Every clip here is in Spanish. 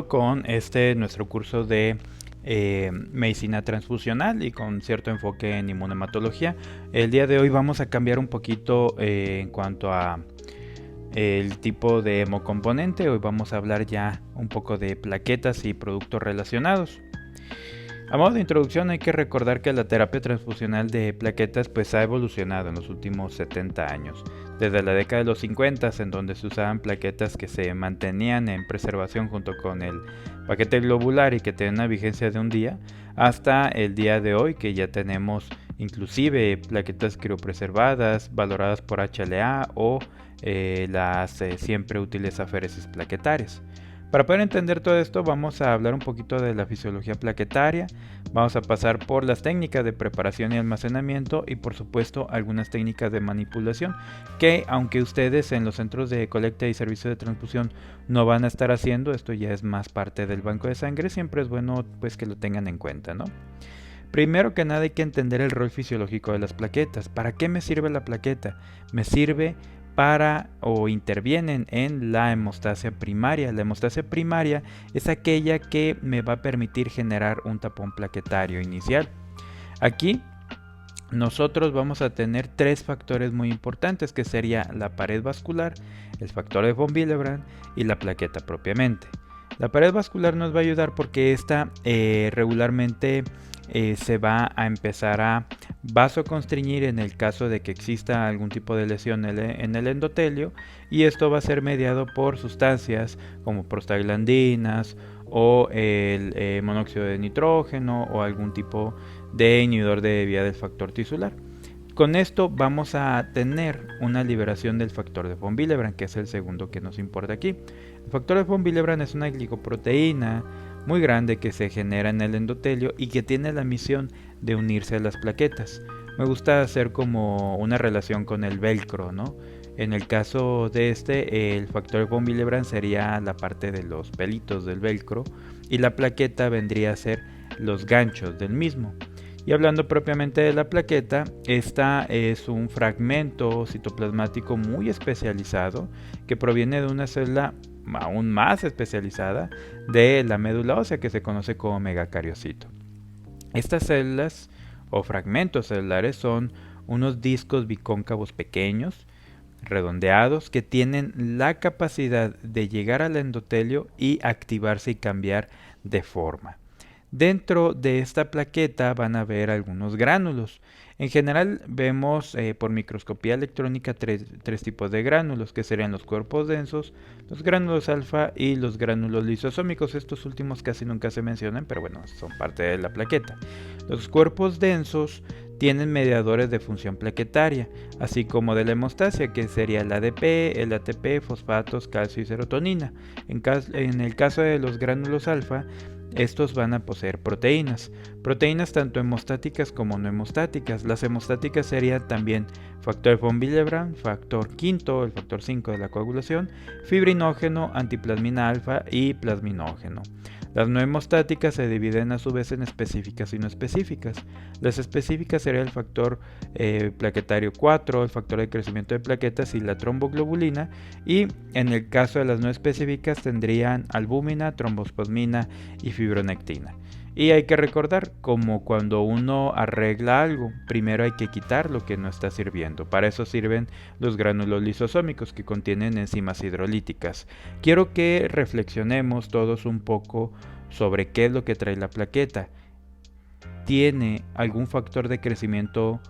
Con nuestro curso de medicina transfusional y con cierto enfoque en inmunohematología. El día de hoy vamos a cambiar un poquito en cuanto a el tipo de hemocomponente. Hoy vamos a hablar ya un poco de plaquetas y productos relacionados. A modo de introducción hay que recordar que la terapia transfusional de plaquetas pues ha evolucionado en los últimos 70 años. Desde la década de los 50, en donde se usaban plaquetas que se mantenían en preservación junto con el paquete globular y que tenían una vigencia de un día, hasta el día de hoy que ya tenemos inclusive plaquetas criopreservadas valoradas por HLA o las siempre útiles aféresis plaquetarias. Para poder entender todo esto vamos a hablar un poquito de la fisiología plaquetaria, vamos a pasar por las técnicas de preparación y almacenamiento y por supuesto algunas técnicas de manipulación que aunque ustedes en los centros de colecta y servicio de transfusión no van a estar haciendo, esto ya es más parte del banco de sangre, siempre es bueno pues que lo tengan en cuenta, ¿no? Primero que nada hay que entender el rol fisiológico de las plaquetas. ¿Para qué me sirve la plaqueta? Me sirve para o intervienen en la hemostasia primaria. La hemostasia primaria es aquella que me va a permitir generar un tapón plaquetario inicial. Aquí nosotros vamos a tener tres factores muy importantes, que sería la pared vascular, el factor de von Willebrand y la plaqueta propiamente. La pared vascular nos va a ayudar porque esta regularmente se va a empezar a vasoconstriñir en el caso de que exista algún tipo de lesión en el endotelio, y esto va a ser mediado por sustancias como prostaglandinas o el monóxido de nitrógeno o algún tipo de inhibidor de vía del factor tisular. Con esto vamos a tener una liberación del factor de von Willebrand, que es el segundo que nos importa aquí. El factor de von Willebrand es una glicoproteína muy grande que se genera en el endotelio y que tiene la misión de unirse a las plaquetas. Me gusta hacer como una relación con el velcro, ¿no? En el caso de el factor de von Willebrand sería la parte de los pelitos del velcro y la plaqueta vendría a ser los ganchos del mismo. Y hablando propiamente de la plaqueta, esta es un fragmento citoplasmático muy especializado que proviene de una célula aún más especializada de la médula ósea, que se conoce como megacariocito. Estas células o fragmentos celulares son unos discos bicóncavos pequeños, redondeados, que tienen la capacidad de llegar al endotelio y activarse y cambiar de forma. Dentro de esta plaqueta van a ver algunos gránulos. En general vemos por microscopía electrónica tres tipos de gránulos, que serían los cuerpos densos, los gránulos alfa y los gránulos lisosómicos. Estos últimos casi nunca se mencionan, pero bueno, son parte de la plaqueta. Los cuerpos densos tienen mediadores de función plaquetaria, así como de la hemostasia, que sería el ADP, el ATP, fosfatos, calcio y serotonina. En el caso de los gránulos alfa, estos van a poseer proteínas tanto hemostáticas como no hemostáticas. Las hemostáticas serían también factor von Willebrand, factor quinto, el factor 5 de la coagulación, fibrinógeno, antiplasmina alfa y plasminógeno. Las no hemostáticas se dividen a su vez en específicas y no específicas. Las específicas serían el factor plaquetario 4, el factor de crecimiento de plaquetas y la tromboglobulina, y en el caso de las no específicas tendrían albúmina, trombospasmina y fibronectina. Y hay que recordar, como cuando uno arregla algo, primero hay que quitar lo que no está sirviendo. Para eso sirven los gránulos lisosómicos, que contienen enzimas hidrolíticas. Quiero que reflexionemos todos un poco sobre qué es lo que trae la plaqueta. ¿Tiene algún factor de crecimiento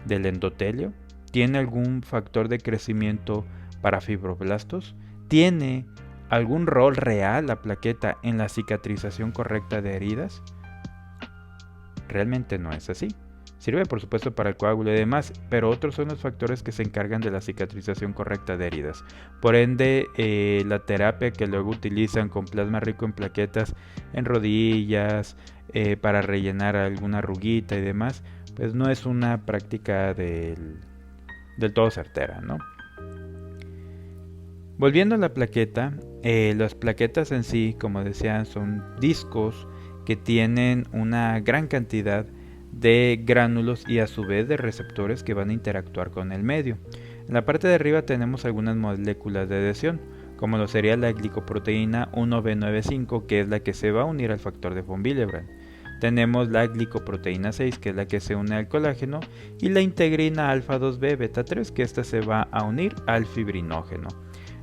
del endotelio? ¿Tiene algún factor de crecimiento para fibroblastos? ¿Tiene algún rol real la plaqueta en la cicatrización correcta de heridas? Realmente no es así. Sirve por supuesto para el coágulo y demás, pero otros son los factores que se encargan de la cicatrización correcta de heridas. Por ende, la terapia que luego utilizan con plasma rico en plaquetas en rodillas, para rellenar alguna arruguita y demás, pues no es una práctica del todo certera, ¿no? Volviendo a la plaqueta, las plaquetas en sí, como decía, son discos que tienen una gran cantidad de gránulos y a su vez de receptores que van a interactuar con el medio. En la parte de arriba tenemos algunas moléculas de adhesión, como lo sería la glicoproteína 1B95, que es la que se va a unir al factor de von Willebrand. Tenemos la glicoproteína 6, que es la que se une al colágeno, y la integrina alfa 2B beta 3, que esta se va a unir al fibrinógeno.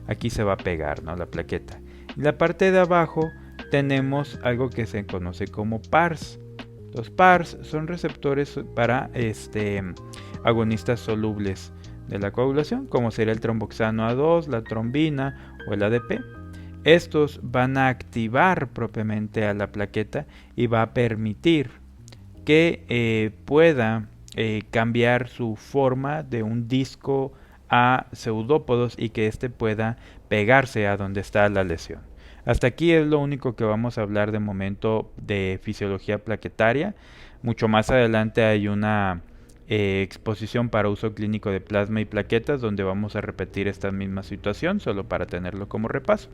Aquí se va a pegar, ¿no?, la plaqueta. En la parte de abajo tenemos algo que se conoce como PARs. Los PARs son receptores para agonistas solubles de la coagulación, como sería el tromboxano A2, la trombina o el ADP. Estos van a activar propiamente a la plaqueta y va a permitir que pueda cambiar su forma de un disco a pseudópodos y que éste pueda pegarse a donde está la lesión. Hasta aquí es lo único que vamos a hablar de momento de fisiología plaquetaria. Mucho más adelante hay una exposición para uso clínico de plasma y plaquetas donde vamos a repetir esta misma situación solo para tenerlo como repaso.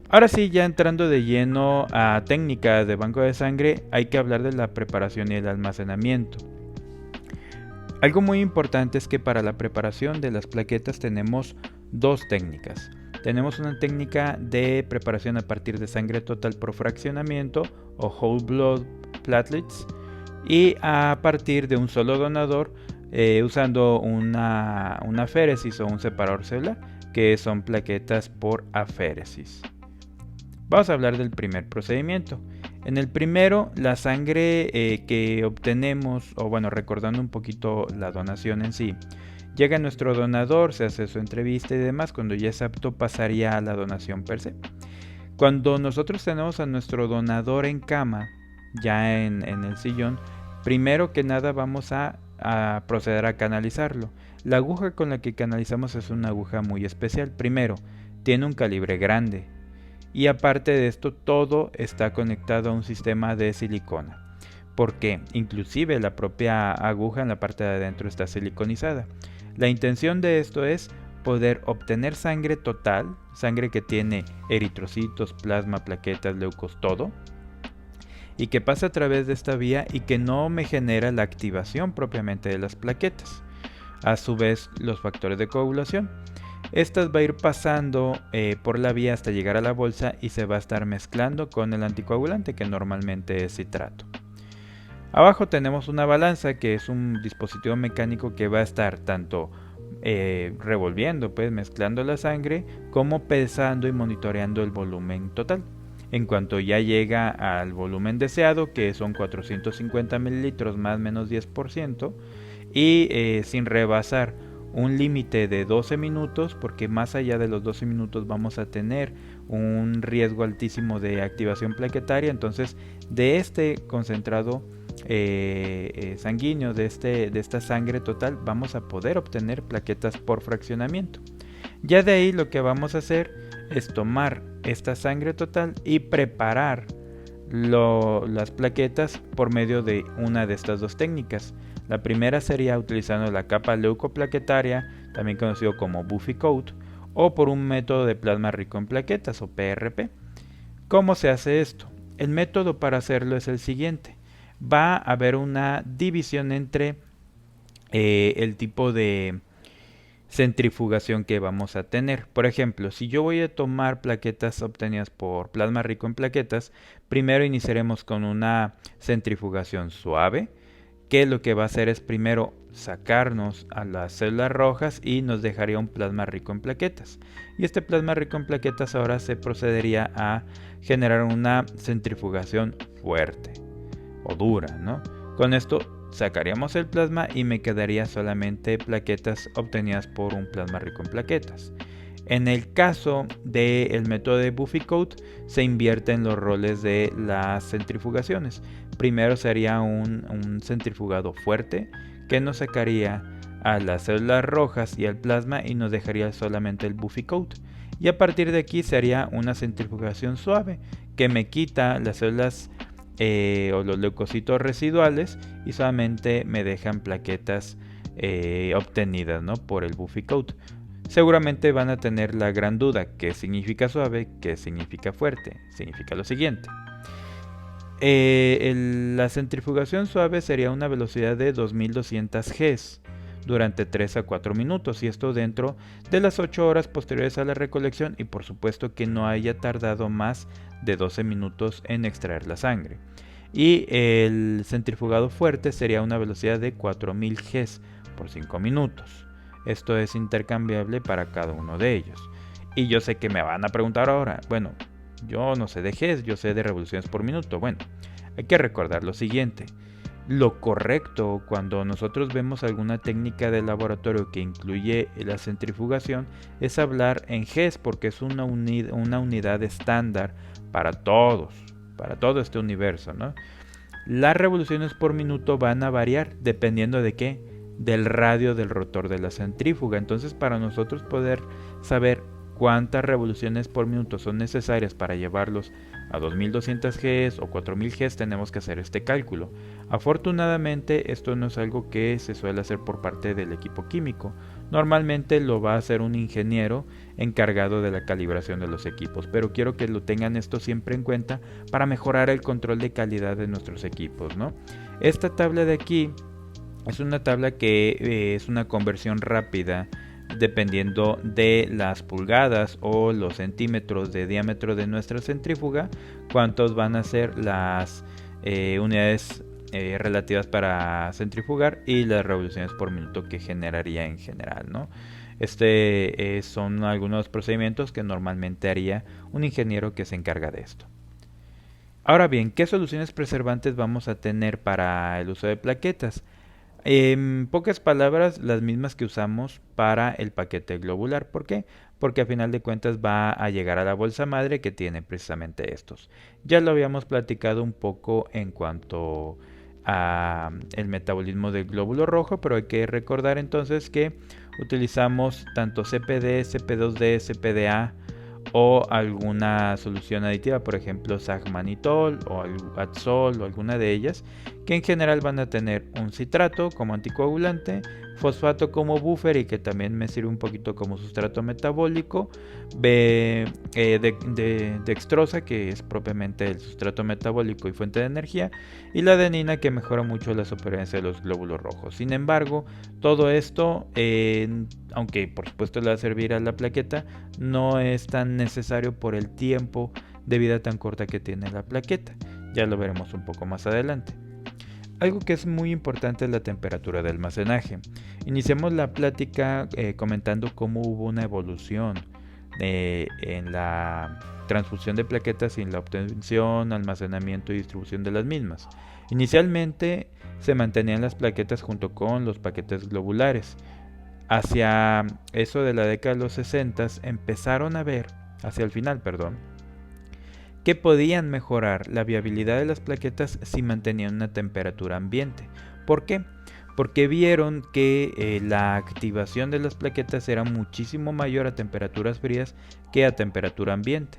Ahora sí, ya entrando de lleno a técnicas de banco de sangre, hay que hablar de la preparación y el almacenamiento. Algo muy importante es que para la preparación de las plaquetas tenemos dos técnicas. Tenemos una técnica de preparación a partir de sangre total por fraccionamiento o whole blood platelets y a partir de un solo donador usando una aféresis o un separador celular, que son plaquetas por aféresis. Vamos a hablar del primer procedimiento. En el primero, la sangre que obtenemos, o bueno, recordando un poquito la donación en sí, llega a nuestro donador, se hace su entrevista y demás. Cuando ya es apto, pasaría a la donación per se. Cuando nosotros tenemos a nuestro donador en cama, ya en el sillón, primero que nada vamos a proceder a canalizarlo. La aguja con la que canalizamos es una aguja muy especial. Primero, tiene un calibre grande. Y aparte de esto, todo está conectado a un sistema de silicona. Porque inclusive la propia aguja en la parte de adentro está siliconizada. La intención de esto es poder obtener sangre total, sangre que tiene eritrocitos, plasma, plaquetas, leucos, todo, y que pasa a través de esta vía y que no me genera la activación propiamente de las plaquetas. A su vez, los factores de coagulación. Estas va a ir pasando por la vía hasta llegar a la bolsa y se va a estar mezclando con el anticoagulante, que normalmente es citrato. Abajo tenemos una balanza, que es un dispositivo mecánico que va a estar tanto revolviendo, pues mezclando la sangre, como pesando y monitoreando el volumen total. En cuanto ya llega al volumen deseado, que son 450 mililitros más menos 10%, y sin rebasar un límite de 12 minutos, porque más allá de los 12 minutos vamos a tener un riesgo altísimo de activación plaquetaria. Entonces, de este concentrado sanguíneo, de esta sangre total, vamos a poder obtener plaquetas por fraccionamiento. Ya de ahí lo que vamos a hacer es tomar esta sangre total y preparar las plaquetas por medio de una de estas dos técnicas. La primera sería utilizando la capa leucoplaquetaria, también conocido como Buffy Coat, o por un método de plasma rico en plaquetas o PRP. ¿Cómo se hace esto? El método para hacerlo es el siguiente. Va a haber una división entre el tipo de centrifugación que vamos a tener. Por ejemplo, si yo voy a tomar plaquetas obtenidas por plasma rico en plaquetas, primero iniciaremos con una centrifugación suave, que lo que va a hacer es primero sacarnos a las células rojas y nos dejaría un plasma rico en plaquetas. Y este plasma rico en plaquetas ahora se procedería a generar una centrifugación fuerte o dura, ¿no? Con esto sacaríamos el plasma y me quedaría solamente plaquetas obtenidas por un plasma rico en plaquetas. En el caso del método de Buffy Coat, se invierten los roles de las centrifugaciones. Primero sería un centrifugado fuerte que nos sacaría a las células rojas y al plasma y nos dejaría solamente el Buffy Coat. Y a partir de aquí sería una centrifugación suave que me quita las células o los leucocitos residuales y solamente me dejan plaquetas obtenidas, ¿no?, por el Buffy Coat. Seguramente van a tener la gran duda: ¿qué significa suave? ¿Qué significa fuerte? Significa lo siguiente. La centrifugación suave sería una velocidad de 2200 Gs. durante 3 a 4 minutos, y esto dentro de las 8 horas posteriores a la recolección, y por supuesto que no haya tardado más de 12 minutos en extraer la sangre. Y el centrifugado fuerte sería una velocidad de 4000 Gs por 5 minutos. Esto es intercambiable para cada uno de ellos. Y yo sé que me van a preguntar ahora, bueno, yo no sé de Gs, yo sé de revoluciones por minuto. Bueno, hay que recordar lo siguiente. Lo correcto cuando nosotros vemos alguna técnica de laboratorio que incluye la centrifugación es hablar en Gs, porque es una unidad estándar para todo este universo, ¿no? Las revoluciones por minuto van a variar dependiendo de qué, del radio del rotor de la centrífuga. Entonces, para nosotros poder saber cuántas revoluciones por minuto son necesarias para llevarlos a 2200 Gs o 4000 Gs, tenemos que hacer este cálculo. Afortunadamente, esto no es algo que se suele hacer por parte del equipo químico. Normalmente lo va a hacer un ingeniero encargado de la calibración de los equipos, pero quiero que lo tengan esto siempre en cuenta para mejorar el control de calidad de nuestros equipos, ¿no? Esta tabla de aquí es una tabla que es una conversión rápida dependiendo de las pulgadas o los centímetros de diámetro de nuestra centrífuga, cuántos van a ser las unidades relativas para centrifugar y las revoluciones por minuto que generaría en general, ¿no? Son algunos procedimientos que normalmente haría un ingeniero que se encarga de esto. Ahora bien, ¿qué soluciones preservantes vamos a tener para el uso de plaquetas? En pocas palabras, las mismas que usamos para el paquete globular. ¿Por qué? Porque a final de cuentas va a llegar a la bolsa madre que tiene precisamente estos. Ya lo habíamos platicado un poco en cuanto a el metabolismo del glóbulo rojo, pero hay que recordar entonces que utilizamos tanto CPD, CP2D, CPDA o alguna solución aditiva, por ejemplo sagmanitol o Adsol o alguna de ellas, que en general van a tener un citrato como anticoagulante, fosfato como buffer y que también me sirve un poquito como sustrato metabólico, dextrosa, que es propiamente el sustrato metabólico y fuente de energía, y la adenina, que mejora mucho la supervivencia de los glóbulos rojos. Sin embargo, todo esto, aunque por supuesto le va a servir a la plaqueta, no es tan necesario por el tiempo de vida tan corta que tiene la plaqueta. Ya lo veremos un poco más adelante. Algo que es muy importante es la temperatura de almacenaje. Iniciamos la plática comentando cómo hubo una evolución en la transfusión de plaquetas y en la obtención, almacenamiento y distribución de las mismas. Inicialmente se mantenían las plaquetas junto con los paquetes globulares. Hacia eso de la década de los 60 empezaron a ver, hacia el final, que podían mejorar la viabilidad de las plaquetas si mantenían una temperatura ambiente. ¿Por qué? Porque vieron que la activación de las plaquetas era muchísimo mayor a temperaturas frías que a temperatura ambiente.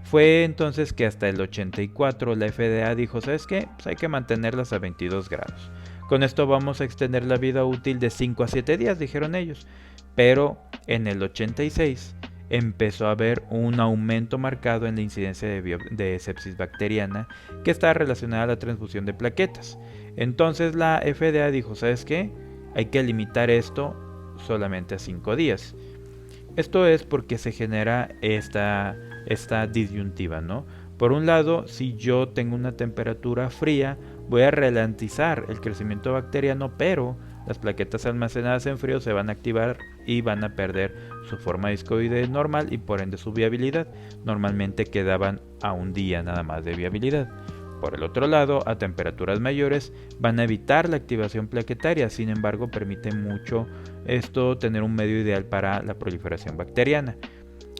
Fue entonces que hasta el 84 la FDA dijo, ¿sabes qué? Pues hay que mantenerlas a 22 grados. Con esto vamos a extender la vida útil de 5 a 7 días, dijeron ellos. Pero en el 86 empezó a haber un aumento marcado en la incidencia de sepsis bacteriana que está relacionada a la transfusión de plaquetas. Entonces la FDA dijo, ¿sabes qué? Hay que limitar esto solamente a 5 días. Esto es porque se genera esta disyuntiva, ¿no? Por un lado, si yo tengo una temperatura fría, voy a ralentizar el crecimiento bacteriano, pero las plaquetas almacenadas en frío se van a activar y van a perder su forma discoide normal y por ende su viabilidad. Normalmente quedaban a un día nada más de viabilidad. Por el otro lado, a temperaturas mayores van a evitar la activación plaquetaria, sin embargo permite mucho esto tener un medio ideal para la proliferación bacteriana.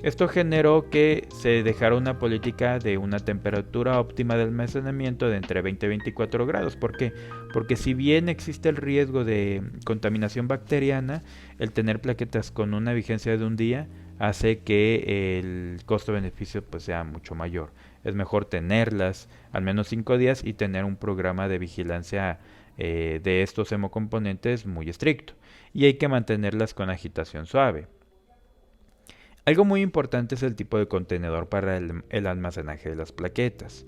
Esto generó que se dejara una política de una temperatura óptima de almacenamiento de entre 20 y 24 grados. ¿Por qué? Porque si bien existe el riesgo de contaminación bacteriana, el tener plaquetas con una vigencia de un día hace que el costo-beneficio pues sea mucho mayor. Es mejor tenerlas al menos 5 días y tener un programa de vigilancia de estos hemocomponentes muy estricto. Y hay que mantenerlas con agitación suave. Algo muy importante es el tipo de contenedor para el almacenaje de las plaquetas.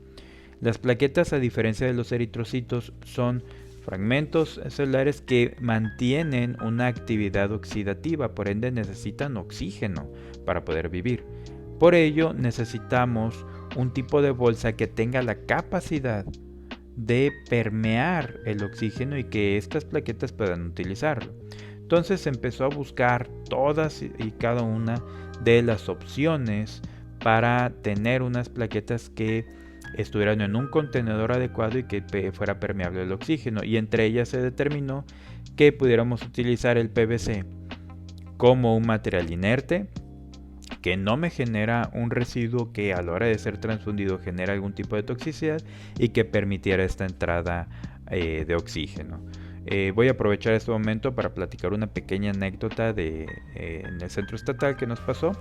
Las plaquetas, a diferencia de los eritrocitos, son fragmentos celulares que mantienen una actividad oxidativa, por ende necesitan oxígeno para poder vivir. Por ello necesitamos un tipo de bolsa que tenga la capacidad de permear el oxígeno y que estas plaquetas puedan utilizarlo. Entonces se empezó a buscar todas y cada una de las opciones para tener unas plaquetas que estuvieran en un contenedor adecuado y que fuera permeable el oxígeno, y entre ellas se determinó que pudiéramos utilizar el PVC como un material inerte que no me genera un residuo que a la hora de ser transfundido genera algún tipo de toxicidad y que permitiera esta entrada de oxígeno. Voy a aprovechar este momento para platicar una pequeña anécdota en el centro estatal que nos pasó.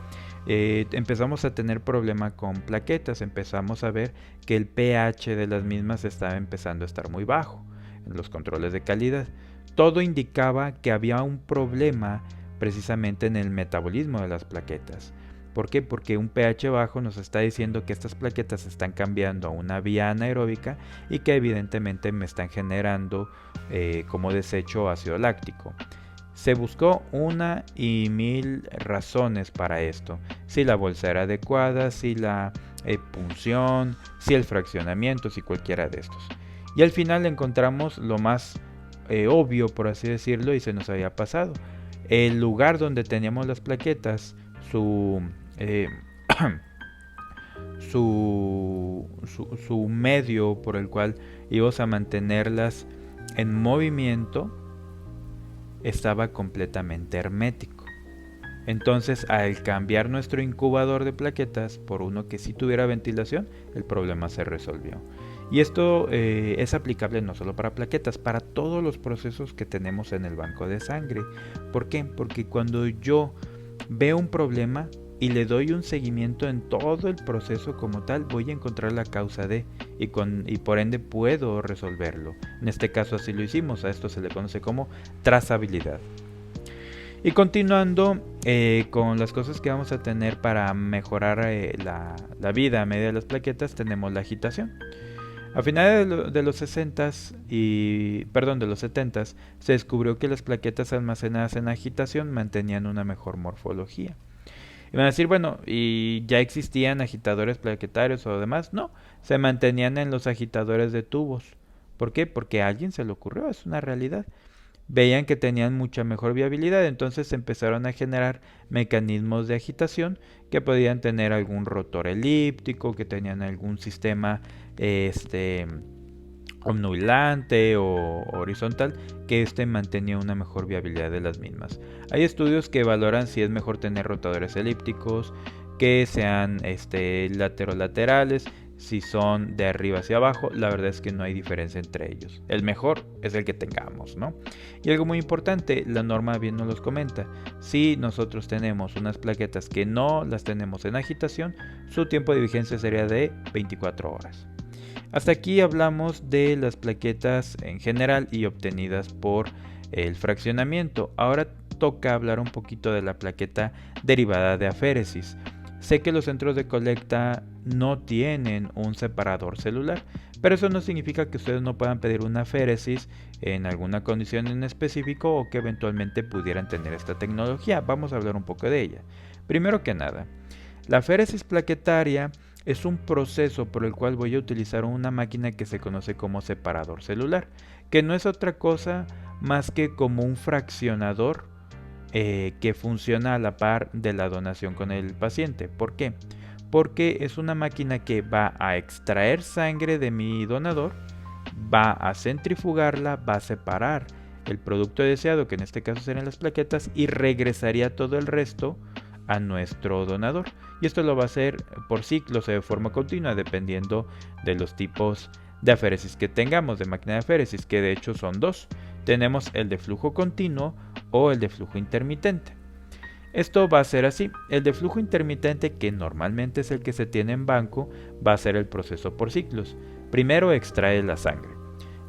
Empezamos a tener problema con plaquetas, empezamos a ver que el pH de las mismas estaba empezando a estar muy bajo en los controles de calidad. Todo indicaba que había un problema precisamente en el metabolismo de las plaquetas. ¿Por qué? Porque un pH bajo nos está diciendo que estas plaquetas están cambiando a una vía anaeróbica y que evidentemente me están generando como desecho ácido láctico. Se buscó una y mil razones para esto. Si la bolsa era adecuada, si la punción, si el fraccionamiento, si cualquiera de estos. Y al final encontramos lo más obvio, por así decirlo, y se nos había pasado. El lugar donde teníamos las plaquetas, su medio por el cual íbamos a mantenerlas en movimiento estaba completamente hermético. Entonces, al cambiar nuestro incubador de plaquetas por uno que sí tuviera ventilación, el problema se resolvió. Y esto es aplicable no solo para plaquetas, para todos los procesos que tenemos en el banco de sangre. ¿Por qué? Porque cuando yo veo un problema y le doy un seguimiento en todo el proceso como tal, voy a encontrar la causa de y por ende puedo resolverlo. En este caso así lo hicimos, a esto se le conoce como trazabilidad. Y continuando con las cosas que vamos a tener para mejorar la vida a medida de las plaquetas, tenemos la agitación. A finales de los 60s de los 70s se descubrió que las plaquetas almacenadas en agitación mantenían una mejor morfología. Y van a decir, bueno, ¿y ya existían agitadores plaquetarios o demás? No, se mantenían en los agitadores de tubos. ¿Por qué? Porque a alguien se le ocurrió, es una realidad. Veían que tenían mucha mejor viabilidad, entonces empezaron a generar mecanismos de agitación que podían tener algún rotor elíptico, que tenían algún sistema ondulante o horizontal, que mantenía una mejor viabilidad de las mismas. Hay estudios que valoran si es mejor tener rotadores elípticos, que sean laterolaterales, si son de arriba hacia abajo. La verdad es que no hay diferencia entre ellos. El mejor es el que tengamos, ¿no? Y algo muy importante, la norma bien nos los comenta. Si nosotros tenemos unas plaquetas que no las tenemos en agitación, su tiempo de vigencia sería de 24 horas. Hasta aquí hablamos de las plaquetas en general y obtenidas por el fraccionamiento. Ahora toca hablar un poquito de la plaqueta derivada de aféresis. Sé que los centros de colecta no tienen un separador celular, pero eso no significa que ustedes no puedan pedir una aféresis en alguna condición en específico o que eventualmente pudieran tener esta tecnología. Vamos a hablar un poco de ella. Primero que nada, la aféresis plaquetaria es un proceso por el cual voy a utilizar una máquina que se conoce como separador celular, que no es otra cosa más que como un fraccionador que funciona a la par de la donación con el paciente. ¿Por qué? Porque es una máquina que va a extraer sangre de mi donador, va a centrifugarla, va a separar el producto deseado, que en este caso serían las plaquetas, y regresaría todo el resto a nuestro donador. Y esto lo va a hacer por ciclos o de forma continua, dependiendo de los tipos de aféresis que tengamos, de máquina de aféresis, que de hecho son dos. Tenemos el de flujo continuo o el de flujo intermitente. Esto va a ser así. El de flujo intermitente, que normalmente es el que se tiene en banco, va a ser el proceso por ciclos. Primero extrae la sangre,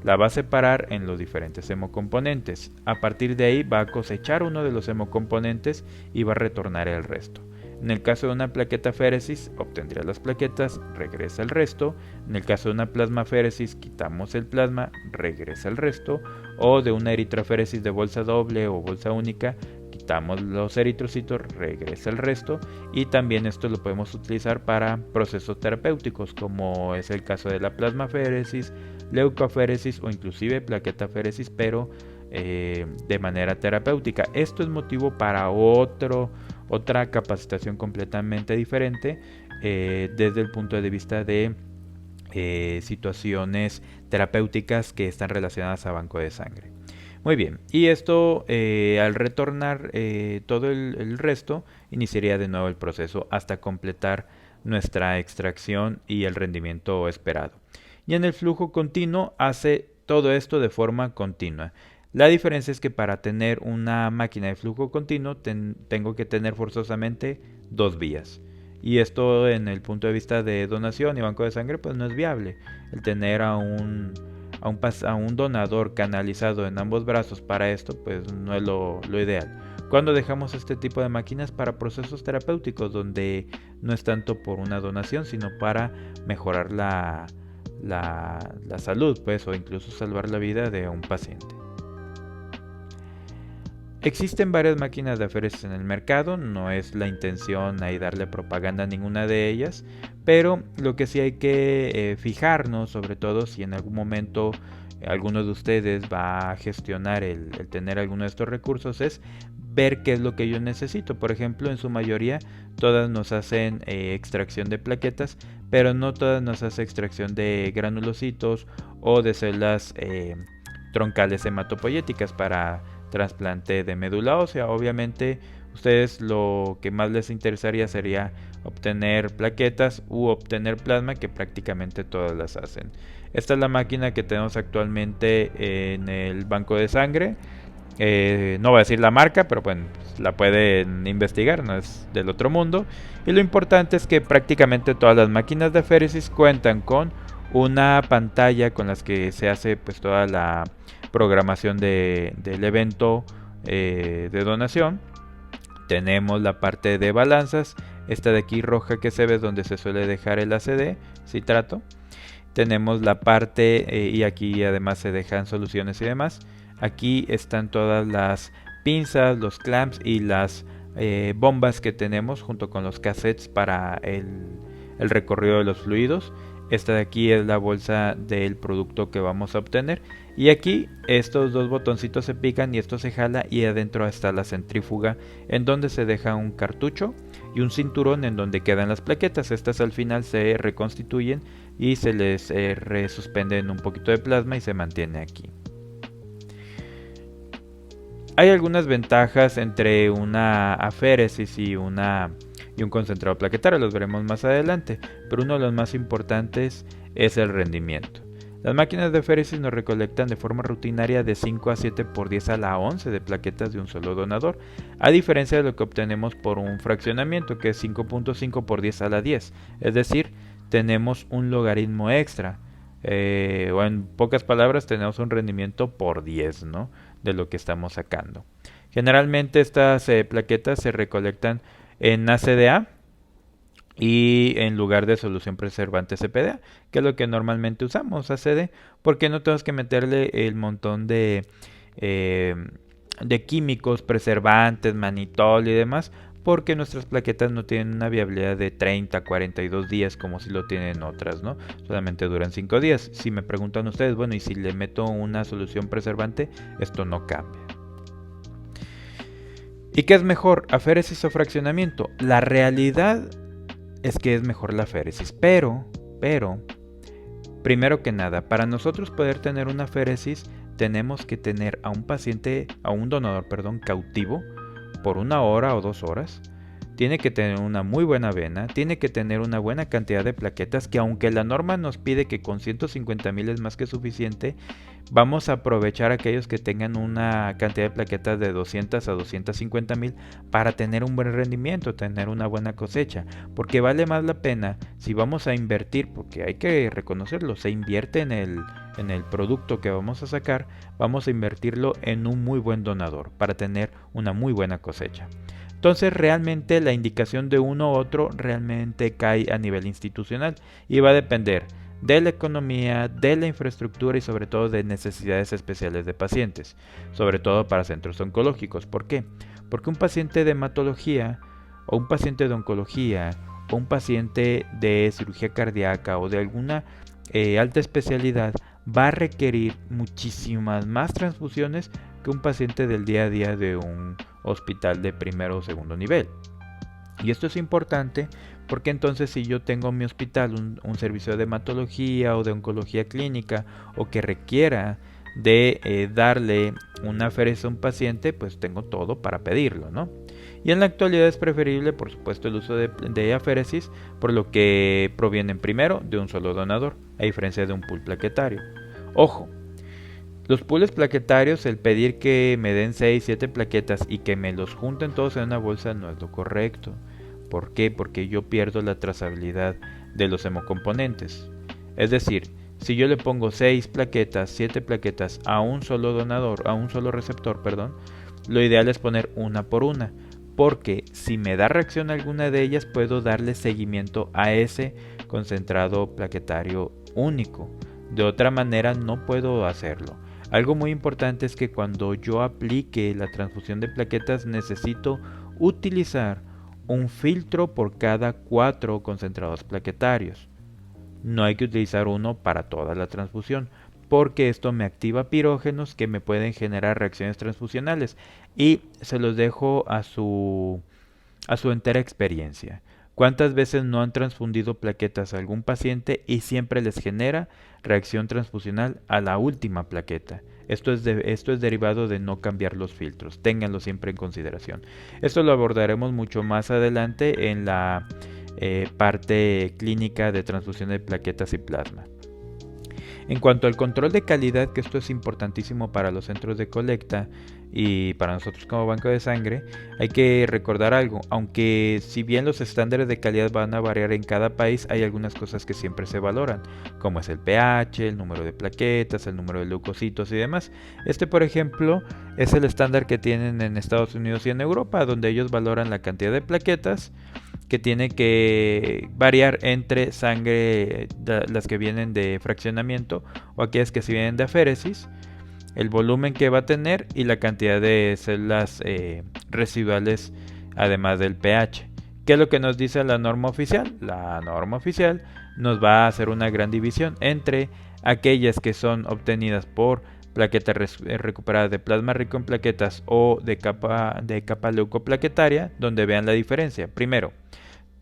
la va a separar en los diferentes hemocomponentes. A partir de ahí va a cosechar uno de los hemocomponentes y va a retornar el resto. En el caso de una plaquetaféresis, obtendría las plaquetas, regresa el resto. En el caso de una plasmaféresis, quitamos el plasma, regresa el resto. O de una eritroféresis de bolsa doble o bolsa única, quitamos los eritrocitos, regresa el resto. Y también esto lo podemos utilizar para procesos terapéuticos, como es el caso de la plasmaféresis, leucoféresis o inclusive plaquetaféresis, pero de manera terapéutica. Esto es motivo para otra capacitación completamente diferente desde el punto de vista de situaciones terapéuticas que están relacionadas a banco de sangre. Muy bien, y esto al retornar todo el resto, iniciaría de nuevo el proceso hasta completar nuestra extracción y el rendimiento esperado. Y en el flujo continuo hace todo esto de forma continua. La diferencia es que para tener una máquina de flujo continuo tengo que tener forzosamente 2 vías. Y esto en el punto de vista de donación y banco de sangre pues no es viable. El tener a un donador canalizado en ambos brazos para esto pues no es lo ideal. Cuando dejamos este tipo de máquinas para procesos terapéuticos donde no es tanto por una donación sino para mejorar la salud pues, o incluso salvar la vida de un paciente. Existen varias máquinas de aféresis en el mercado, no es la intención ahí darle propaganda a ninguna de ellas, pero lo que sí hay que fijarnos, sobre todo si en algún momento alguno de ustedes va a gestionar el tener alguno de estos recursos, es ver qué es lo que yo necesito. Por ejemplo, en su mayoría todas nos hacen extracción de plaquetas, pero no todas nos hacen extracción de granulocitos o de células troncales hematopoyéticas para trasplante de médula ósea. Obviamente ustedes lo que más les interesaría sería obtener plaquetas u obtener plasma, que prácticamente todas las hacen. Esta es la máquina que tenemos actualmente en el banco de sangre. No voy a decir la marca, pero bueno, la pueden investigar, no es del otro mundo. Y lo importante es que prácticamente todas las máquinas de aféresis cuentan con una pantalla con las que se hace pues toda la programación del evento de donación. Tenemos la parte de balanzas, esta de aquí roja que se ve es donde se suele dejar el ACD, citrato. Tenemos la parte y aquí además se dejan soluciones y demás. Aquí están todas las pinzas, los clamps y las bombas que tenemos junto con los cassettes para el recorrido de los fluidos. Esta de aquí es la bolsa del producto que vamos a obtener. Y aquí estos dos botoncitos se pican y esto se jala y adentro está la centrífuga en donde se deja un cartucho y un cinturón en donde quedan las plaquetas. Estas al final se reconstituyen y se les resuspenden un poquito de plasma y se mantiene aquí. Hay algunas ventajas entre una aféresis y un concentrado plaquetario, los veremos más adelante, pero uno de los más importantes es el rendimiento. Las máquinas de aféresis nos recolectan de forma rutinaria de 5 a 7 por 10 a la 11 de plaquetas de un solo donador, a diferencia de lo que obtenemos por un fraccionamiento, que es 5.5 por 10 a la 10, es decir, tenemos un logaritmo extra, o en pocas palabras tenemos un rendimiento por 10, ¿no?, de lo que estamos sacando. Generalmente estas plaquetas se recolectan en ACDA y en lugar de solución preservante CPDA, que es lo que normalmente usamos, ACD, porque no tenemos que meterle el montón de químicos, preservantes, manitol y demás, porque nuestras plaquetas no tienen una viabilidad de 30 a 42 días como si lo tienen otras, ¿no? Solamente duran 5 días. Si me preguntan ustedes, bueno, y si le meto una solución preservante, esto no cambia. ¿Y qué es mejor, aféresis o fraccionamiento? La realidad es que es mejor la aféresis, pero, primero que nada, para nosotros poder tener una aféresis, tenemos que tener a un donador, cautivo, por 1 hora o 2 horas. Tiene que tener una muy buena vena, tiene que tener una buena cantidad de plaquetas, que aunque la norma nos pide que con 150,000 es más que suficiente, vamos a aprovechar aquellos que tengan una cantidad de plaquetas de 200 a 250,000 para tener un buen rendimiento, tener una buena cosecha, porque vale más la pena si vamos a invertir, porque hay que reconocerlo, se invierte en el producto que vamos a sacar, vamos a invertirlo en un muy buen donador para tener una muy buena cosecha. Entonces realmente la indicación de uno u otro realmente cae a nivel institucional y va a depender de la economía, de la infraestructura y sobre todo de necesidades especiales de pacientes, sobre todo para centros oncológicos. ¿Por qué? Porque un paciente de hematología o un paciente de oncología o un paciente de cirugía cardíaca o de alguna alta especialidad va a requerir muchísimas más transfusiones que un paciente del día a día de un hospital de primero o segundo nivel. Y esto es importante porque entonces si yo tengo en mi hospital un servicio de hematología o de oncología clínica o que requiera de darle una aféresis a un paciente, pues tengo todo para pedirlo, ¿no? Y en la actualidad es preferible, por supuesto, el uso de aféresis, por lo que provienen primero de un solo donador, a diferencia de un pool plaquetario. Ojo, los pools plaquetarios, el pedir que me den 6, 7 plaquetas y que me los junten todos en una bolsa no es lo correcto. ¿Por qué? Porque yo pierdo la trazabilidad de los hemocomponentes. Es decir, si yo le pongo 6 plaquetas, 7 plaquetas a un solo donador, a un solo receptor, perdón, lo ideal es poner una por una, porque si me da reacción a alguna de ellas puedo darle seguimiento a ese concentrado plaquetario único. De otra manera no puedo hacerlo. Algo muy importante es que cuando yo aplique la transfusión de plaquetas necesito utilizar un filtro por cada 4 concentrados plaquetarios. No hay que utilizar uno para toda la transfusión, porque esto me activa pirógenos que me pueden generar reacciones transfusionales y se los dejo a su entera experiencia. ¿Cuántas veces no han transfundido plaquetas a algún paciente y siempre les genera reacción transfusional a la última plaqueta? Esto es derivado de no cambiar los filtros. Ténganlo siempre en consideración. Esto lo abordaremos mucho más adelante en la parte clínica de transfusión de plaquetas y plasma. En cuanto al control de calidad, que esto es importantísimo para los centros de colecta y para nosotros como banco de sangre, hay que recordar algo. Aunque si bien los estándares de calidad van a variar en cada país, hay algunas cosas que siempre se valoran, como es el pH, el número de plaquetas, el número de leucocitos y demás. Este, por ejemplo, es el estándar que tienen en Estados Unidos y en Europa, donde ellos valoran la cantidad de plaquetas que tiene que variar entre sangre, las que vienen de fraccionamiento o aquellas que se vienen de aféresis, el volumen que va a tener y la cantidad de células residuales, además del pH. ¿Qué es lo que nos dice la norma oficial? La norma oficial nos va a hacer una gran división entre aquellas que son obtenidas por plaquetas recuperadas de plasma rico en plaquetas o de capa leucoplaquetaria, donde vean la diferencia. Primero,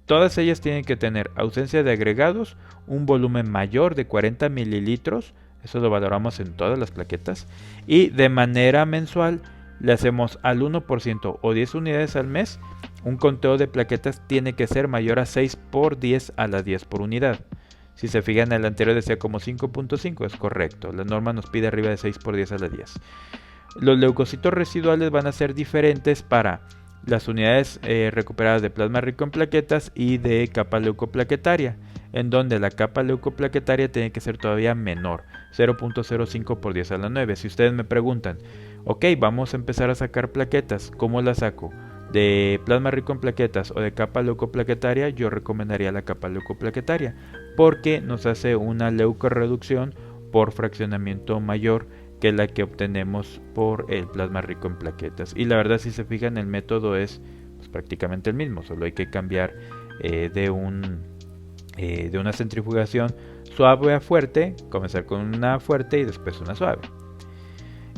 todas ellas tienen que tener ausencia de agregados, un volumen mayor de 40 mililitros, eso lo valoramos en todas las plaquetas, y de manera mensual le hacemos al 1% o 10 unidades al mes. Un conteo de plaquetas tiene que ser mayor a 6 por 10 a la 10 por unidad. Si se fijan, el anterior decía como 5.5, es correcto. La norma nos pide arriba de 6 por 10 a la 10. Los leucocitos residuales van a ser diferentes para las unidades recuperadas de plasma rico en plaquetas y de capa leucoplaquetaria, en donde la capa leucoplaquetaria tiene que ser todavía menor, 0.05 por 10 a la 9. Si ustedes me preguntan, ok, vamos a empezar a sacar plaquetas, ¿cómo las saco? ¿De plasma rico en plaquetas o de capa leucoplaquetaria? Yo recomendaría la capa leucoplaquetaria, porque nos hace una leucorreducción por fraccionamiento mayor que la que obtenemos por el plasma rico en plaquetas. Y la verdad, si se fijan, el método es pues, prácticamente el mismo, solo hay que cambiar de una centrifugación suave a fuerte, comenzar con una fuerte y después una suave.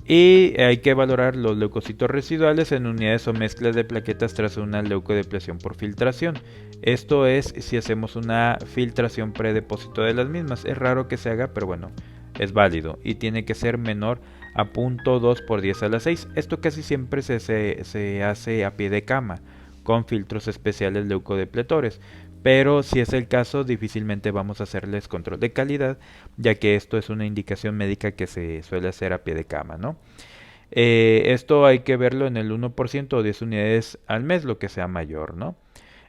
Y hay que valorar los leucocitos residuales en unidades o mezclas de plaquetas tras una leucodepresión por filtración. Esto es si hacemos una filtración predepósito de las mismas. Es raro que se haga, pero bueno, es válido y tiene que ser menor a 0.2 por 10 a la 6. Esto casi siempre se hace a pie de cama con filtros especiales leucodepletores, pero si es el caso difícilmente vamos a hacerles control de calidad, ya que esto es una indicación médica que se suele hacer a pie de cama, ¿no? Esto hay que verlo en el 1% o 10 unidades al mes, lo que sea mayor, ¿no?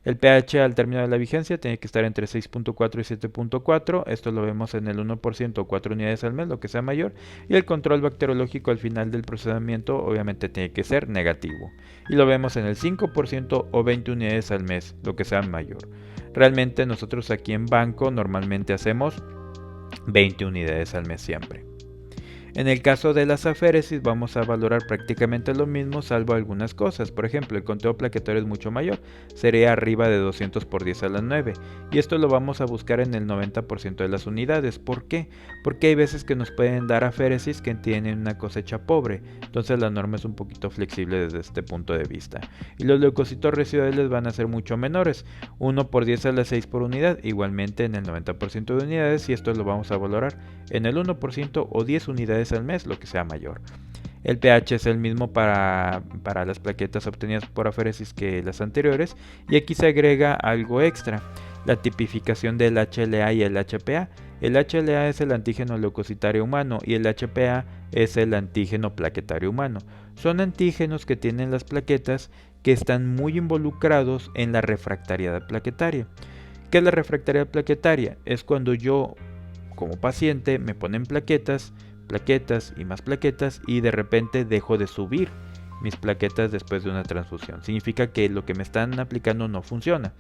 El pH al término de la vigencia tiene que estar entre 6.4 y 7.4, esto lo vemos en el 1% o 4 unidades al mes, lo que sea mayor, y el control bacteriológico al final del procesamiento obviamente tiene que ser negativo, y lo vemos en el 5% o 20 unidades al mes, lo que sea mayor. Realmente nosotros aquí en banco normalmente hacemos 20 unidades al mes siempre. En el caso de las aféresis vamos a valorar prácticamente lo mismo salvo algunas cosas. Por ejemplo, el conteo plaquetario es mucho mayor, sería arriba de 200 por 10 a la 9. Y esto lo vamos a buscar en el 90% de las unidades. ¿Por qué? Porque hay veces que nos pueden dar aféresis que tienen una cosecha pobre. Entonces la norma es un poquito flexible desde este punto de vista. Y los leucocitos residuales van a ser mucho menores. 1 por 10 a la 6 por unidad, igualmente en el 90% de unidades. Y esto lo vamos a valorar en el 1% o 10 unidades al mes, lo que sea mayor. El pH es el mismo para las plaquetas obtenidas por aféresis que las anteriores, y aquí se agrega algo extra, la tipificación del HLA y el HPA. El HLA es el antígeno leucocitario humano y el HPA es el antígeno plaquetario humano. Son antígenos que tienen las plaquetas que están muy involucrados en la refractariedad plaquetaria. ¿Qué es la refractariedad plaquetaria? Es cuando yo como paciente me ponen plaquetas y más plaquetas y de repente dejo de subir mis plaquetas después de una transfusión. Significa que lo que me están aplicando no funciona.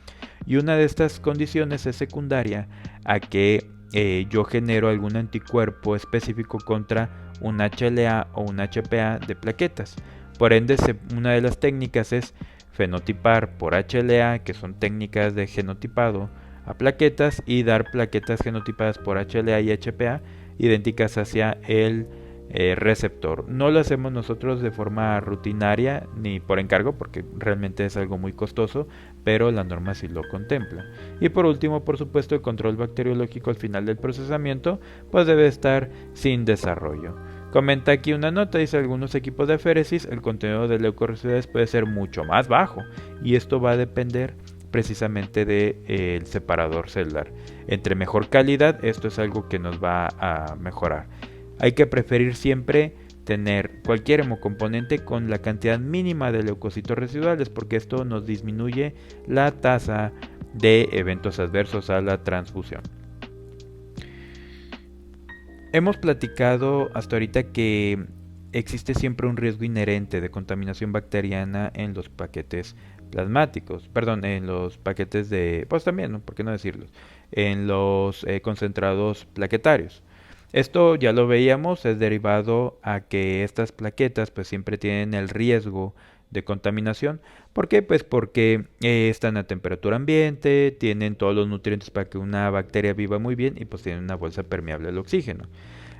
Y una de estas condiciones es secundaria a que yo genero algún anticuerpo específico contra un HLA o un HPA de plaquetas. Por ende, una de las técnicas es fenotipar por HLA, que son técnicas de genotipado, a plaquetas, y dar plaquetas genotipadas por HLA y HPA idénticas hacia el receptor. No lo hacemos nosotros de forma rutinaria ni por encargo porque realmente es algo muy costoso, pero la norma sí lo contempla. Y por último, por supuesto, el control bacteriológico al final del procesamiento pues debe estar sin desarrollo. Comenta aquí una nota, dice: algunos equipos de aféresis el contenido de leucoresiduales puede ser mucho más bajo y esto va a depender precisamente del separador celular. Entre mejor calidad, esto es algo que nos va a mejorar. Hay que preferir siempre tener cualquier hemocomponente con la cantidad mínima de leucocitos residuales, porque esto nos disminuye la tasa de eventos adversos a la transfusión. Hemos platicado hasta ahorita que existe siempre un riesgo inherente de contaminación bacteriana en los paquetes plasmáticos, en los paquetes de, pues también, ¿no? ¿Por qué no decirlo? En los concentrados plaquetarios. Esto ya lo veíamos, es derivado a que estas plaquetas pues siempre tienen el riesgo de contaminación. ¿Por qué? Pues porque están a temperatura ambiente, tienen todos los nutrientes para que una bacteria viva muy bien y pues tienen una bolsa permeable al oxígeno.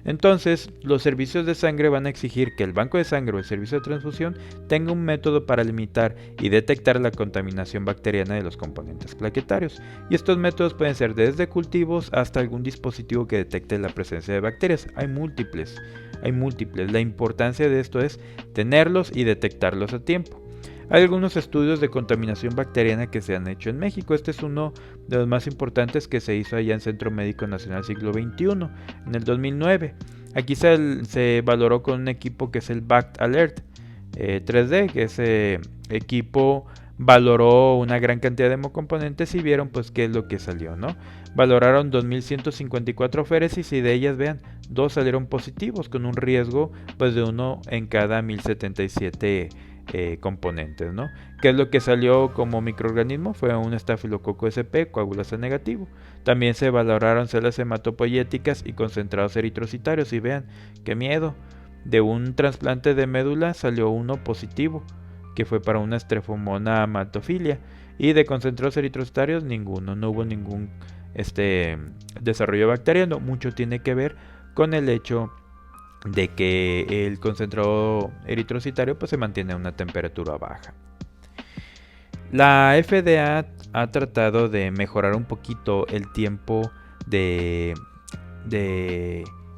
Entonces, los servicios de sangre van a exigir que el banco de sangre o el servicio de transfusión tenga un método para limitar y detectar la contaminación bacteriana de los componentes plaquetarios. Y estos métodos pueden ser desde cultivos hasta algún dispositivo que detecte la presencia de bacterias. Hay múltiples. La importancia de esto es tenerlos y detectarlos a tiempo. Hay algunos estudios de contaminación bacteriana que se han hecho en México. Este es uno de los más importantes que se hizo allá en Centro Médico Nacional Siglo XXI, en el 2009. Aquí se valoró con un equipo que es el BACT Alert 3D, que ese equipo valoró una gran cantidad de hemocomponentes y vieron pues qué es lo que salió, ¿no? Valoraron 2154 aféresis y de ellas, vean, 2 salieron positivos con un riesgo pues de 1 en cada 1077 componentes, ¿no? ¿Qué es lo que salió como microorganismo? Fue un estafilococo SP coagulasa negativo. También se valoraron células hematopoyéticas y concentrados eritrocitarios y vean, qué miedo. De un trasplante de médula salió uno positivo, que fue para una Streptomona maltophilia, y de concentrados eritrocitarios ninguno, no hubo ningún desarrollo bacteriano. Mucho tiene que ver con el hecho de que el concentrado eritrocitario pues se mantiene a una temperatura baja. La FDA ha tratado de mejorar un poquito el tiempo de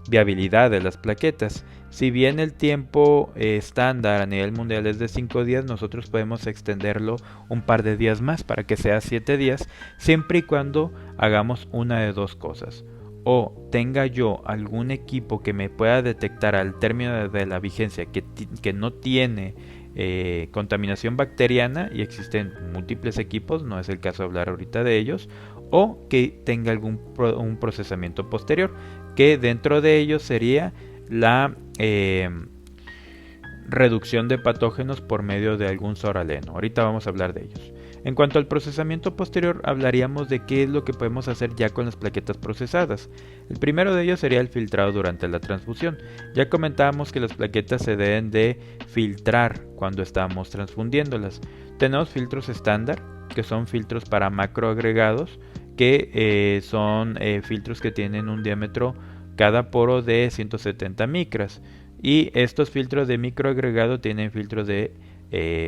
viabilidad de las plaquetas. Si bien el tiempo estándar a nivel mundial es de 5 días, nosotros podemos extenderlo un par de días más para que sea 7 días, siempre y cuando hagamos una de dos cosas: o tenga yo algún equipo que me pueda detectar al término de la vigencia que no tiene contaminación bacteriana, y existen múltiples equipos, no es el caso de hablar ahorita de ellos, o que tenga un procesamiento posterior, que dentro de ellos sería la reducción de patógenos por medio de algún soraleno. Ahorita vamos a hablar de ellos. En cuanto al procesamiento posterior, hablaríamos de qué es lo que podemos hacer ya con las plaquetas procesadas. El primero de ellos sería el filtrado durante la transfusión. Ya comentábamos que las plaquetas se deben de filtrar cuando estamos transfundiéndolas. Tenemos filtros estándar, que son filtros para macroagregados, que son filtros que tienen un diámetro cada poro de 170 micras. Y estos filtros de microagregado tienen filtros de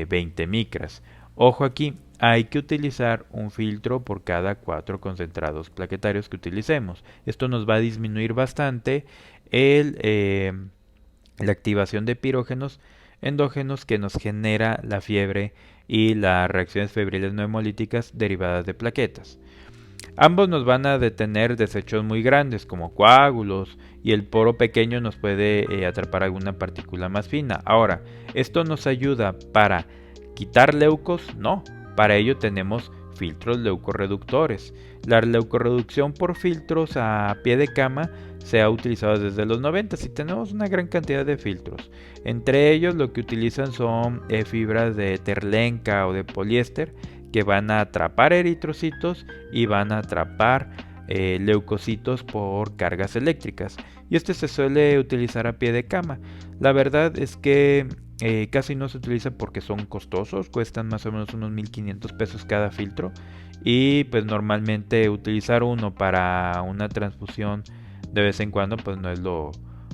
20 micras. Ojo aquí, hay que utilizar un filtro por cada 4 concentrados plaquetarios que utilicemos. Esto nos va a disminuir bastante la activación de pirógenos endógenos que nos genera la fiebre y las reacciones febriles no hemolíticas derivadas de plaquetas. Ambos nos van a detener desechos muy grandes como coágulos, y el poro pequeño nos puede atrapar alguna partícula más fina. Ahora, ¿esto nos ayuda para quitar leucos? No, para ello tenemos filtros leucorreductores. La leucorreducción por filtros a pie de cama se ha utilizado desde los 90 y tenemos una gran cantidad de filtros. Entre ellos lo que utilizan son fibras de terlenca o de poliéster, que van a atrapar eritrocitos y van a atrapar leucocitos por cargas eléctricas, y este se suele utilizar a pie de cama. La verdad es que casi no se utiliza porque son costosos, cuestan más o menos unos 1,500 pesos cada filtro, y pues normalmente utilizar uno para una transfusión de vez en cuando pues no es lo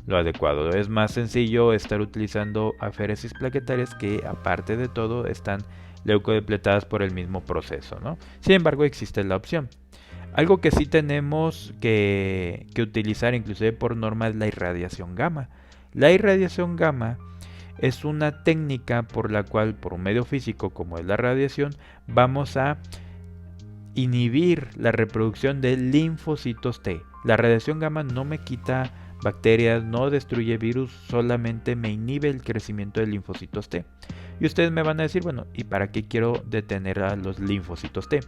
adecuado. Es más sencillo estar utilizando aféresis plaquetarias, que aparte de todo están leucodepletadas por el mismo proceso, ¿no? Sin embargo, existe la opción. Algo que sí tenemos que utilizar inclusive por norma es la irradiación gamma. La irradiación gamma es una técnica por la cual, por un medio físico como es la radiación, vamos a inhibir la reproducción de linfocitos T. La radiación gamma no me quita bacterias, no destruye virus, solamente me inhibe el crecimiento de linfocitos T. Y ustedes me van a decir, bueno, ¿y para qué quiero detener a los linfocitos T?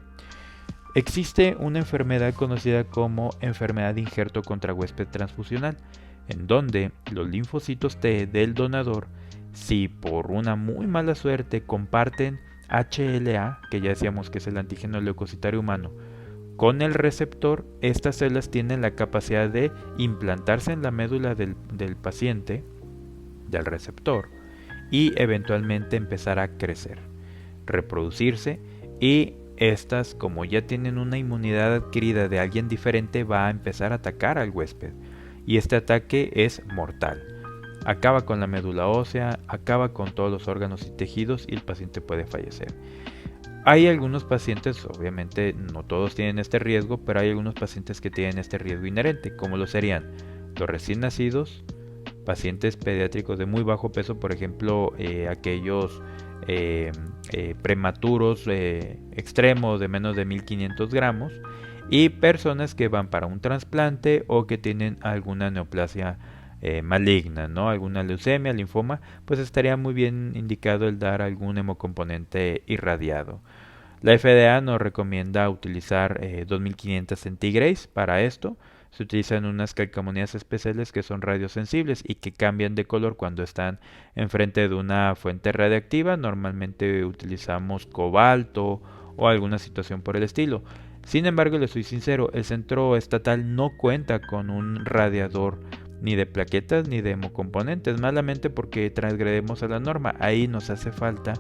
Existe una enfermedad conocida como enfermedad de injerto contra huésped transfusional, en donde los linfocitos T del donador, si por una muy mala suerte comparten HLA, que ya decíamos que es el antígeno leucocitario humano, con el receptor, estas células tienen la capacidad de implantarse en la médula del paciente, del receptor, y eventualmente empezar a crecer, reproducirse, y estas, como ya tienen una inmunidad adquirida de alguien diferente, va a empezar a atacar al huésped, y este ataque es mortal. Acaba con la médula ósea, acaba con todos los órganos y tejidos, y el paciente puede fallecer. Hay algunos pacientes, obviamente no todos tienen este riesgo, pero hay algunos pacientes que tienen este riesgo inherente, como lo serían los recién nacidos, pacientes pediátricos de muy bajo peso, por ejemplo, aquellos prematuros extremos de menos de 1,500 gramos, y personas que van para un trasplante o que tienen alguna neoplasia maligna, ¿no? Alguna leucemia, linfoma, pues estaría muy bien indicado el dar algún hemocomponente irradiado. La FDA nos recomienda utilizar 2500 centigrays para esto. Se utilizan unas calcamonías especiales que son radiosensibles y que cambian de color cuando están enfrente de una fuente radiactiva. Normalmente utilizamos cobalto o alguna situación por el estilo. Sin embargo, les soy sincero, el centro estatal no cuenta con un radiador ni de plaquetas ni de hemocomponentes, malamente porque transgredemos a la norma. Ahí nos hace falta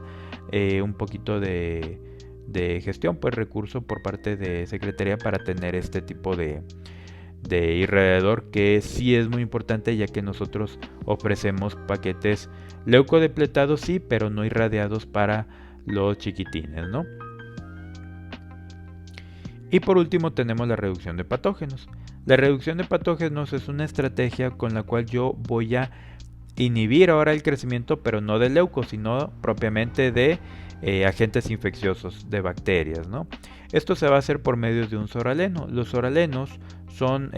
un poquito de gestión, pues recurso por parte de Secretaría para tener este tipo de irradiador, que sí es muy importante, ya que nosotros ofrecemos paquetes leucodepletados, sí, pero no irradiados para los chiquitines, ¿no? Y por último tenemos la reducción de patógenos. La reducción de patógenos es una estrategia con la cual yo voy a inhibir ahora el crecimiento, pero no de leucos, sino propiamente de agentes infecciosos, de bacterias, ¿no? Esto se va a hacer por medio de un soraleno. Los soralenos son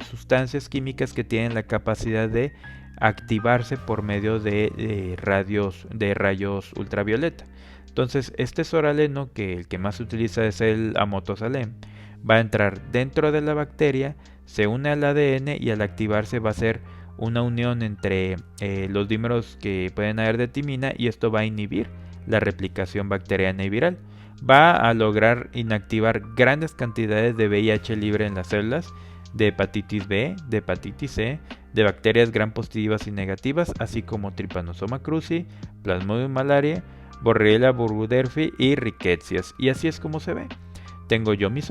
sustancias químicas que tienen la capacidad de activarse por medio de rayos ultravioleta. Entonces este soraleno, que el que más se utiliza es el amotosalem, va a entrar dentro de la bacteria, se une al ADN y al activarse va a ser una unión entre los dímeros que pueden haber de timina, y esto va a inhibir la replicación bacteriana y viral. Va a lograr inactivar grandes cantidades de VIH libre en las células, de hepatitis B, de hepatitis C, de bacterias gram positivas y negativas, así como Trypanosoma cruzi, Plasmodium malariae, Borrelia burgdorferi y Rickettsia. Y así es como se ve. Tengo yo mi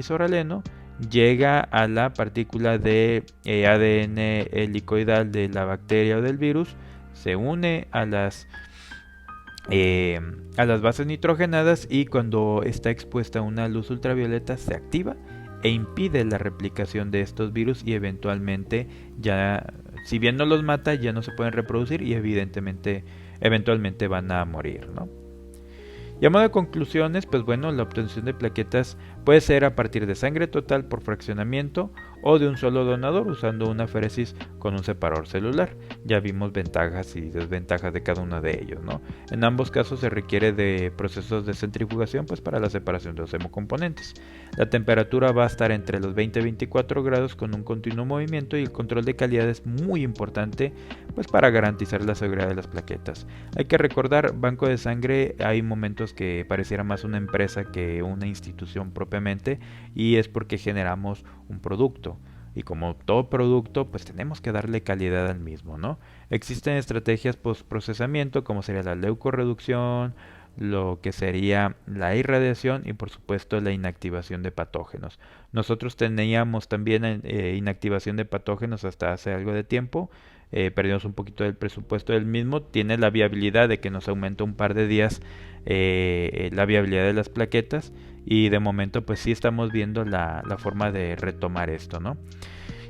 soraleno, llega a la partícula de ADN helicoidal de la bacteria o del virus, se une a las bases nitrogenadas, y cuando está expuesta a una luz ultravioleta se activa e impide la replicación de estos virus, y eventualmente ya, si bien no los mata, ya no se pueden reproducir y eventualmente van a morir, ¿no? Y a modo de conclusiones, pues bueno, la obtención de plaquetas puede ser a partir de sangre total por fraccionamiento o de un solo donador usando una féresis con un separador celular. Ya vimos ventajas y desventajas de cada uno de ellos, ¿no? En ambos casos se requiere de procesos de centrifugación pues para la separación de los hemocomponentes. La temperatura va a estar entre los 20 y 24 grados con un continuo movimiento, y el control de calidad es muy importante pues para garantizar la seguridad de las plaquetas. Hay que recordar, banco de sangre, hay momentos que pareciera más una empresa que una institución propiamente, y es porque generamos un producto, y como todo producto pues tenemos que darle calidad al mismo, ¿no? Existen estrategias postprocesamiento como sería la leucorreducción, lo que sería la irradiación y por supuesto la inactivación de patógenos. Nosotros teníamos también inactivación de patógenos hasta hace algo de tiempo. Perdimos un poquito del presupuesto del mismo. Tiene la viabilidad de que nos aumente un par de días la viabilidad de las plaquetas, y de momento pues sí estamos viendo la forma de retomar esto, ¿no?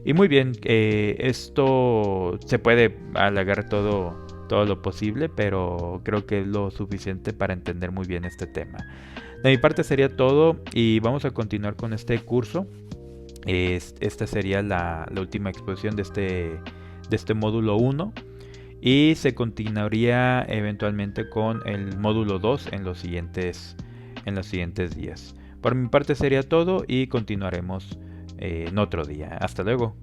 Y muy bien, esto se puede alargar todo lo posible, pero creo que es lo suficiente para entender muy bien este tema. De mi parte sería todo, y vamos a continuar con este curso. Esta sería la última exposición de este módulo 1, y se continuaría eventualmente con el módulo 2 en los siguientes días. Por mi parte sería todo, y continuaremos en otro día. Hasta luego.